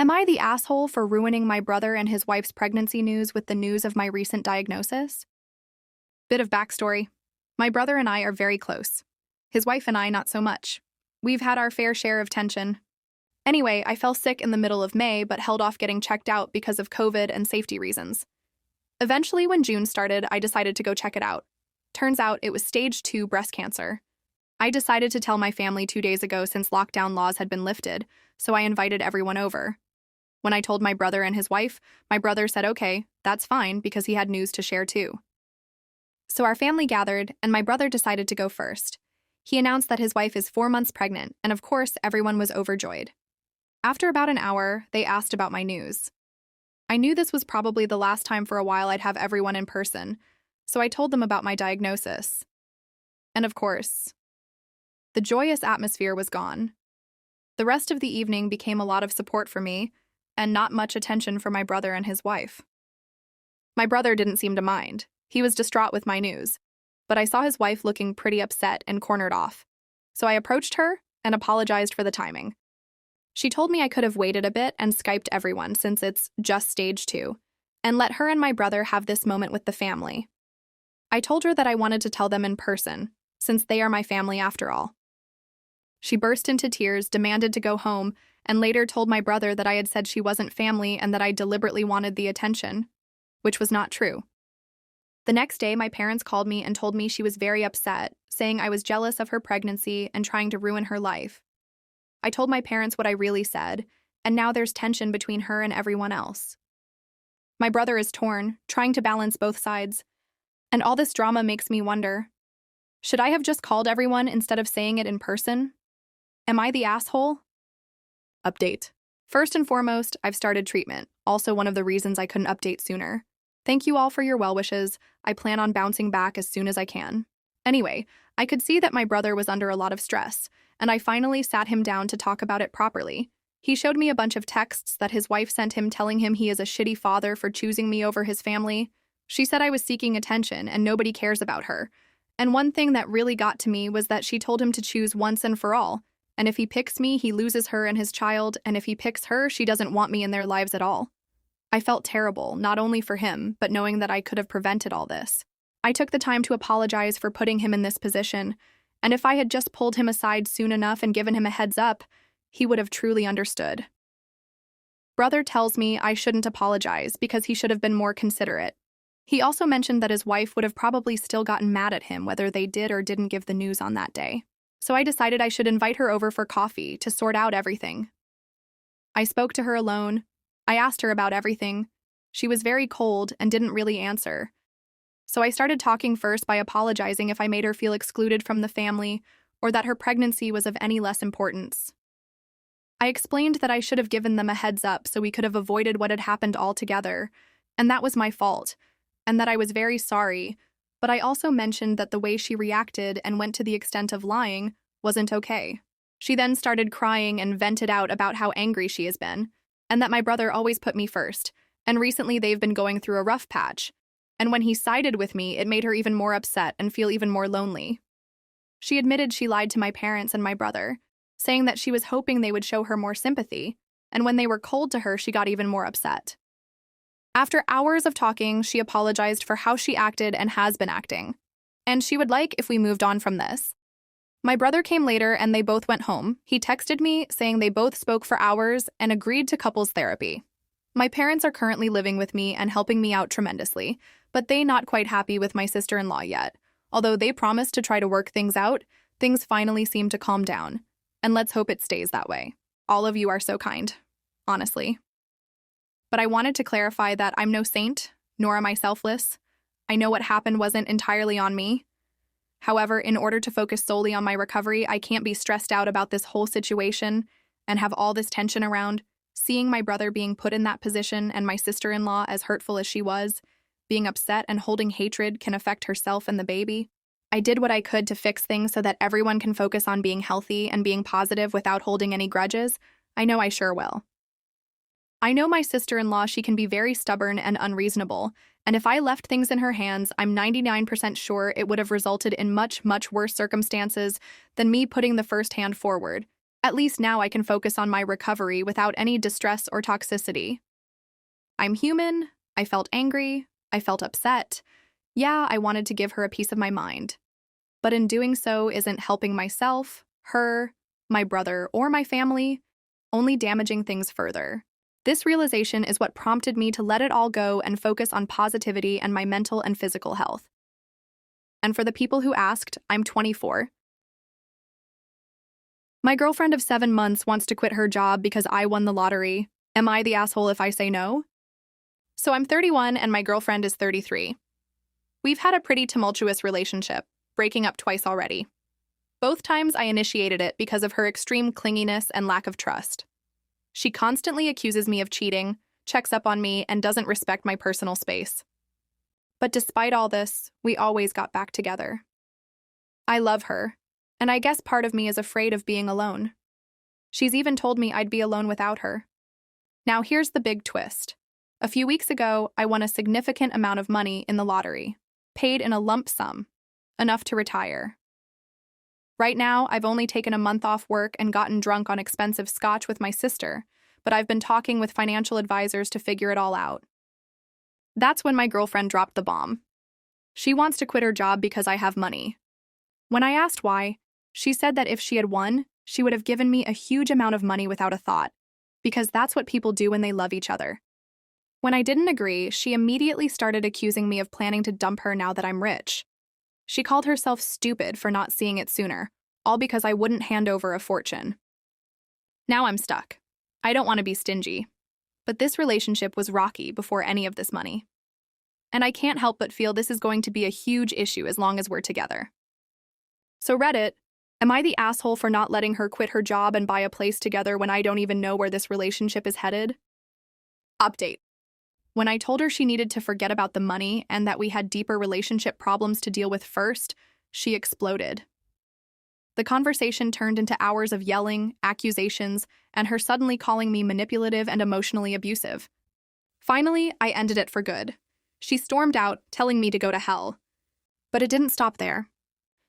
Am I the asshole for ruining my brother and his wife's pregnancy news with the news of my recent diagnosis? Bit of backstory. My brother and I are very close. His wife and I, not so much. We've had our fair share of tension. Anyway, I fell sick in the middle of May but held off getting checked out because of COVID and safety reasons. Eventually, when June started, I decided to go check it out. Turns out it was stage 2 breast cancer. I decided to tell my family 2 days ago since lockdown laws had been lifted, so I invited everyone over. When I told my brother and his wife, my brother said okay, that's fine because he had news to share too. So our family gathered, and my brother decided to go first. He announced that his wife is 4 months pregnant, and of course, everyone was overjoyed. After about an hour, they asked about my news. I knew this was probably the last time for a while I'd have everyone in person, so I told them about my diagnosis. And of course, the joyous atmosphere was gone. The rest of the evening became a lot of support for me, and not much attention for my brother and his wife. My brother didn't seem to mind. He was distraught with my news, but I saw his wife looking pretty upset and cornered off. So I approached her and apologized for the timing. She told me I could have waited a bit and Skyped everyone since it's just stage 2, and let her and my brother have this moment with the family. I told her that I wanted to tell them in person, since they are my family after all. She burst into tears, demanded to go home, and later told my brother that I had said she wasn't family and that I deliberately wanted the attention, which was not true. The next day, my parents called me and told me she was very upset, saying I was jealous of her pregnancy and trying to ruin her life. I told my parents what I really said, and now there's tension between her and everyone else. My brother is torn, trying to balance both sides, and all this drama makes me wonder, should I have just called everyone instead of saying it in person? Am I the asshole? Update. First and foremost, I've started treatment, also one of the reasons I couldn't update sooner. Thank you all for your well wishes. I plan on bouncing back as soon as I can. Anyway, I could see that my brother was under a lot of stress, and I finally sat him down to talk about it properly. He showed me a bunch of texts that his wife sent him telling him he is a shitty father for choosing me over his family. She said I was seeking attention and nobody cares about her. And one thing that really got to me was that she told him to choose once and for all. And if he picks me, he loses her and his child, and if he picks her, she doesn't want me in their lives at all. I felt terrible, not only for him, but knowing that I could have prevented all this. I took the time to apologize for putting him in this position, and if I had just pulled him aside soon enough and given him a heads up, he would have truly understood. Brother tells me I shouldn't apologize because he should have been more considerate. He also mentioned that his wife would have probably still gotten mad at him whether they did or didn't give the news on that day. So I decided I should invite her over for coffee to sort out everything. I spoke to her alone. I asked her about everything. She was very cold and didn't really answer. So I started talking first by apologizing if I made her feel excluded from the family or that her pregnancy was of any less importance. I explained that I should have given them a heads up so we could have avoided what had happened altogether, and that was my fault, and that I was very sorry, but I also mentioned that the way she reacted and went to the extent of lying wasn't okay. She then started crying and vented out about how angry she has been, and that my brother always put me first, and recently they've been going through a rough patch, and when he sided with me, it made her even more upset and feel even more lonely. She admitted she lied to my parents and my brother, saying that she was hoping they would show her more sympathy, and when they were cold to her, she got even more upset. After hours of talking, she apologized for how she acted and has been acting, and she would like if we moved on from this. My brother came later and they both went home. He texted me saying they both spoke for hours and agreed to couples therapy. My parents are currently living with me and helping me out tremendously, but they not quite happy with my sister-in-law yet. Although they promised to try to work things out, things finally seem to calm down, and let's hope it stays that way. All of you are so kind, honestly. But I wanted to clarify that I'm no saint, nor am I selfless. I know what happened wasn't entirely on me. However, in order to focus solely on my recovery, I can't be stressed out about this whole situation and have all this tension around. Seeing my brother being put in that position and my sister-in-law, as hurtful as she was, being upset and holding hatred can affect herself and the baby. I did what I could to fix things so that everyone can focus on being healthy and being positive without holding any grudges. I know I sure will. I know my sister-in-law, she can be very stubborn and unreasonable, and if I left things in her hands, I'm 99% sure it would have resulted in much, much worse circumstances than me putting the first hand forward. At least now I can focus on my recovery without any distress or toxicity. I'm human. I felt angry. I felt upset. Yeah, I wanted to give her a piece of my mind. But in doing so isn't helping myself, her, my brother, or my family, only damaging things further. This realization is what prompted me to let it all go and focus on positivity and my mental and physical health. And for the people who asked, I'm 24. My girlfriend of 7 months wants to quit her job because I won the lottery. Am I the asshole if I say no? So I'm 31 and my girlfriend is 33. We've had a pretty tumultuous relationship, breaking up twice already. Both times I initiated it because of her extreme clinginess and lack of trust. She constantly accuses me of cheating, checks up on me, and doesn't respect my personal space. But despite all this, we always got back together. I love her, and I guess part of me is afraid of being alone. She's even told me I'd be alone without her. Now here's the big twist. A few weeks ago, I won a significant amount of money in the lottery, paid in a lump sum, enough to retire. Right now, I've only taken a month off work and gotten drunk on expensive scotch with my sister, but I've been talking with financial advisors to figure it all out. That's when my girlfriend dropped the bomb. She wants to quit her job because I have money. When I asked why, she said that if she had won, she would have given me a huge amount of money without a thought, because that's what people do when they love each other. When I didn't agree, she immediately started accusing me of planning to dump her now that I'm rich. She called herself stupid for not seeing it sooner, all because I wouldn't hand over a fortune. Now I'm stuck. I don't want to be stingy, but this relationship was rocky before any of this money. And I can't help but feel this is going to be a huge issue as long as we're together. So Reddit, am I the asshole for not letting her quit her job and buy a place together when I don't even know where this relationship is headed? Update. When I told her she needed to forget about the money and that we had deeper relationship problems to deal with first, she exploded. The conversation turned into hours of yelling, accusations, and her suddenly calling me manipulative and emotionally abusive. Finally, I ended it for good. She stormed out, telling me to go to hell. But it didn't stop there.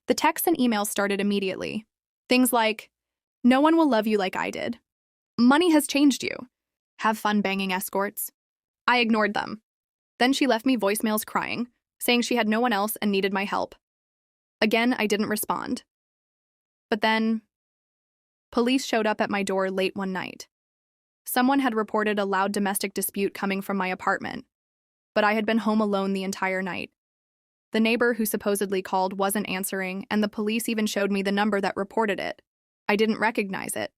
The texts and emails started immediately. Things like, "No one will love you like I did. Money has changed you. Have fun banging escorts." I ignored them. Then she left me voicemails crying, saying she had no one else and needed my help. Again, I didn't respond. But then, police showed up at my door late one night. Someone had reported a loud domestic dispute coming from my apartment, but I had been home alone the entire night. The neighbor who supposedly called wasn't answering, and the police even showed me the number that reported it. I didn't recognize it.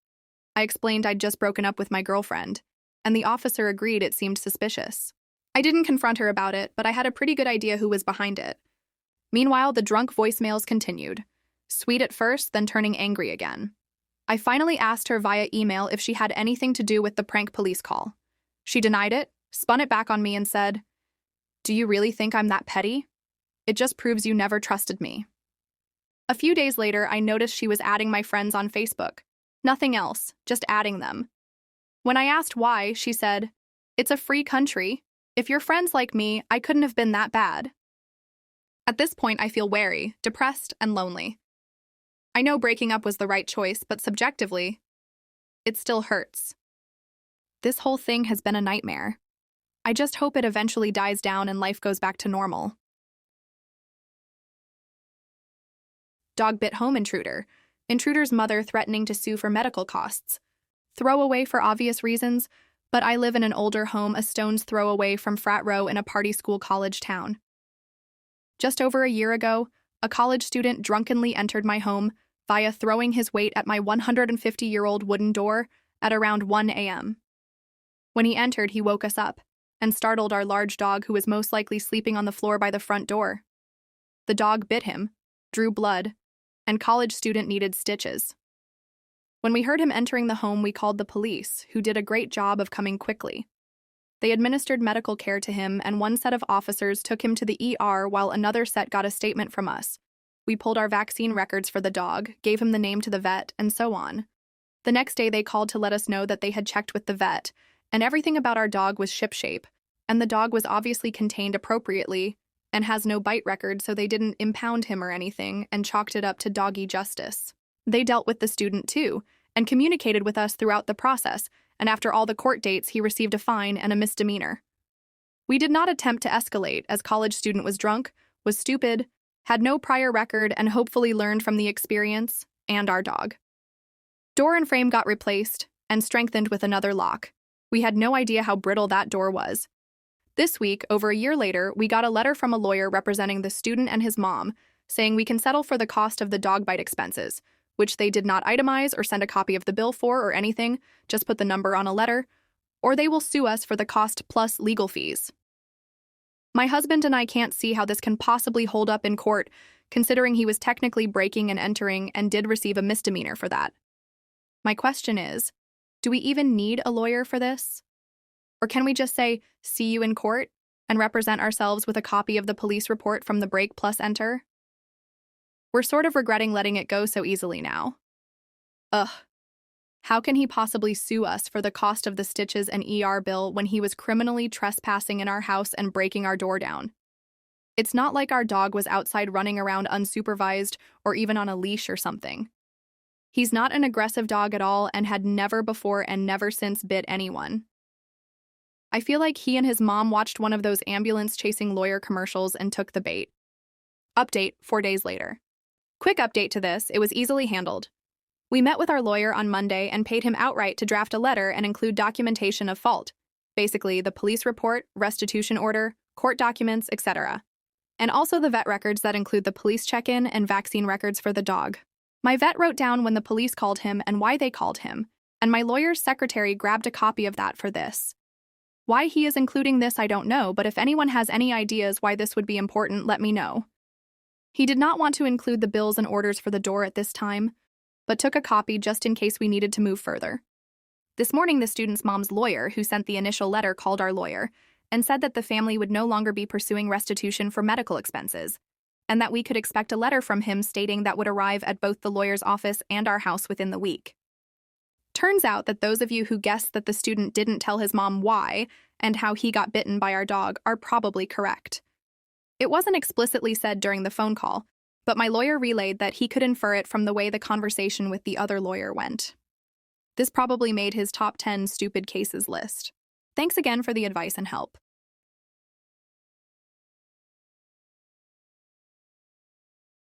I explained I'd just broken up with my girlfriend, and the officer agreed it seemed suspicious. I didn't confront her about it, but I had a pretty good idea who was behind it. Meanwhile, the drunk voicemails continued, sweet at first, then turning angry again. I finally asked her via email if she had anything to do with the prank police call. She denied it, spun it back on me, and said, "Do you really think I'm that petty? It just proves you never trusted me." A few days later, I noticed she was adding my friends on Facebook. Nothing else, just adding them. When I asked why, she said, "It's a free country. If you're friends like me, I couldn't have been that bad." At this point, I feel wary, depressed, and lonely. I know breaking up was the right choice, but subjectively, it still hurts. This whole thing has been a nightmare. I just hope it eventually dies down and life goes back to normal. Dog bit home intruder. Intruder's mother threatening to sue for medical costs. Throwaway for obvious reasons, but I live in an older home a stone's throw away from frat row in a party school college town. Just over a year ago, a college student drunkenly entered my home via throwing his weight at my 150-year-old wooden door at around 1 a.m. When he entered, he woke us up and startled our large dog who was most likely sleeping on the floor by the front door. The dog bit him, drew blood, and college student needed stitches. When we heard him entering the home, we called the police, who did a great job of coming quickly. They administered medical care to him, and one set of officers took him to the ER while another set got a statement from us. We pulled our vaccine records for the dog, gave him the name to the vet, and so on. The next day, they called to let us know that they had checked with the vet, and everything about our dog was shipshape, and the dog was obviously contained appropriately and has no bite record, so they didn't impound him or anything and chalked it up to doggy justice. They dealt with the student too, and communicated with us throughout the process, and after all the court dates, he received a fine and a misdemeanor. We did not attempt to escalate, as college student was drunk, was stupid, had no prior record, and hopefully learned from the experience, and our dog. Door and frame got replaced and strengthened with another lock. We had no idea how brittle that door was. This week, over a year later, we got a letter from a lawyer representing the student and his mom, saying we can settle for the cost of the dog bite expenses, which they did not itemize or send a copy of the bill for or anything, just put the number on a letter, or they will sue us for the cost plus legal fees. My husband and I can't see how this can possibly hold up in court, considering he was technically breaking and entering and did receive a misdemeanor for that. My question is, do we even need a lawyer for this? Or can we just say, see you in court, and represent ourselves with a copy of the police report from the break plus enter? We're sort of regretting letting it go so easily now. Ugh. How can he possibly sue us for the cost of the stitches and ER bill when he was criminally trespassing in our house and breaking our door down? It's not like our dog was outside running around unsupervised or even on a leash or something. He's not an aggressive dog at all and had never before and never since bit anyone. I feel like he and his mom watched one of those ambulance-chasing lawyer commercials and took the bait. Update 4 days later. Quick update to this, it was easily handled. We met with our lawyer on Monday and paid him outright to draft a letter and include documentation of fault. Basically, the police report, restitution order, court documents, etc. And also the vet records that include the police check-in and vaccine records for the dog. My vet wrote down when the police called him and why they called him, and my lawyer's secretary grabbed a copy of that for this. Why he is including this, I don't know, but if anyone has any ideas why this would be important, let me know. He did not want to include the bills and orders for the door at this time, but took a copy just in case we needed to move further. This morning, the student's mom's lawyer, who sent the initial letter, called our lawyer and said that the family would no longer be pursuing restitution for medical expenses, and that we could expect a letter from him stating that would arrive at both the lawyer's office and our house within the week. Turns out that those of you who guessed that the student didn't tell his mom why and how he got bitten by our dog are probably correct. It wasn't explicitly said during the phone call, but my lawyer relayed that he could infer it from the way the conversation with the other lawyer went. This probably made his top 10 stupid cases list. Thanks again for the advice and help.